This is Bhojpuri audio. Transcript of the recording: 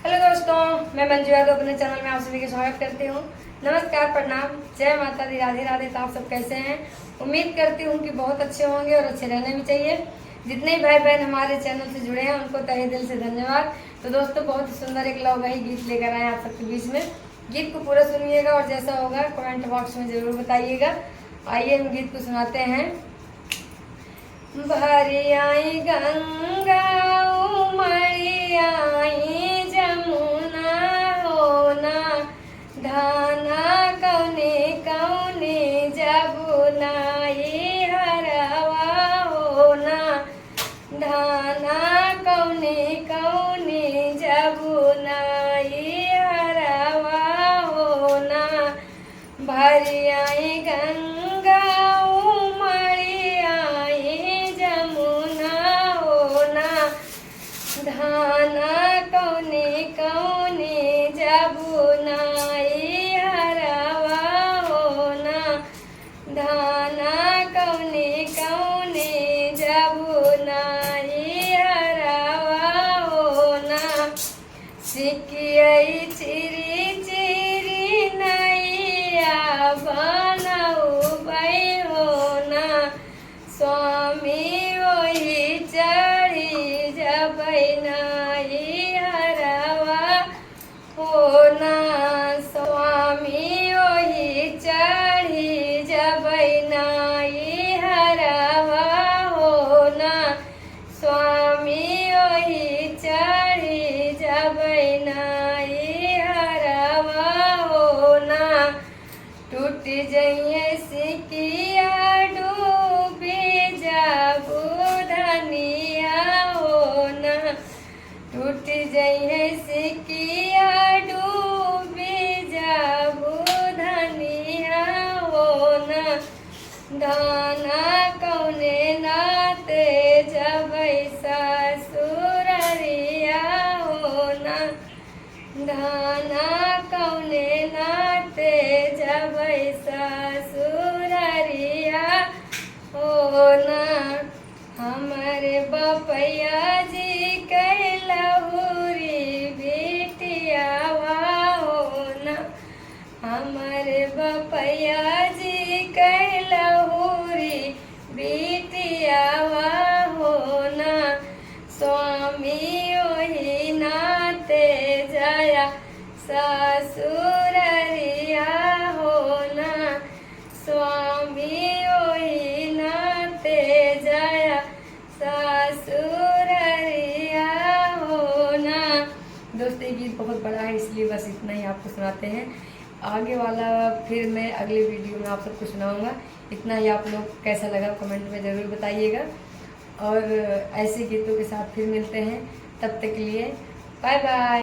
हेलो दोस्तों, मैं मंजू यादव अपने चैनल में आप सभी का स्वागत करती हूँ। नमस्कार, प्रणाम, जय माता दी, राधे राधे। तो आप सब कैसे हैं? उम्मीद करती हूँ कि बहुत अच्छे होंगे और अच्छे रहने भी चाहिए। जितने भाई बहन हमारे चैनल से जुड़े हैं उनको तहे दिल से धन्यवाद। तो दोस्तों, बहुत ही सुंदर एक लवगाही गीत लेकर आए आप सबके बीच में। गीत को पूरा सुनिएगा और जैसा होगा कमेंट बॉक्स में जरूर बताइएगा। आइए हम गीत को सुनाते हैं। भरी आई गंगा उमड़ी आई जमुना होना, धाना कौने कौने जबुनाई हरवा होना, धाना कौने कौने जबुनाई हरवा होना। भरी आई गंगा उमड़ी आई जमुना होना, धाना कौने कौने जबुनाई हरवा होना, धाना कौने कौने जबुनाई हरवा होना। सिकियई चिरी चिरी नैया बनऊ बई होना, स्वामी वही चढ़ी जबैनाई हरवा होना, स्वामी वही चढ़ी जबैनाई हरवा होना, स्वामी वही चढ़ी जबैनाई हरवा होना। टूट जइए सिकिया डूबी जाबू धनिया होना, टूट जइए सिकिया डूबी जाबू धनिया होना, धाना कौने नाते जबै ससुररिया होना, धाना कौने नाते जबै ससुररिया होना। हमरे बपैया जी कैलहुरी बिटियावा होना, हमरे बपैया जी कैलहुरी बिटियावा होना, स्वामी वही नाते जया ससुररिया होना, स्वामी वही नाते जया ससुररिया होना। दोस्तों, ये गीत बहुत बड़ा है इसलिए बस इतना ही आपको सुनाते हैं। आगे वाला फिर मैं अगले वीडियो में आप सबको सुनाऊंगा। इतना ही आप लोग कैसा लगा कमेंट में ज़रूर बताइएगा और ऐसे गीतों के साथ फिर मिलते हैं। तब तक के लिए बाय बाय।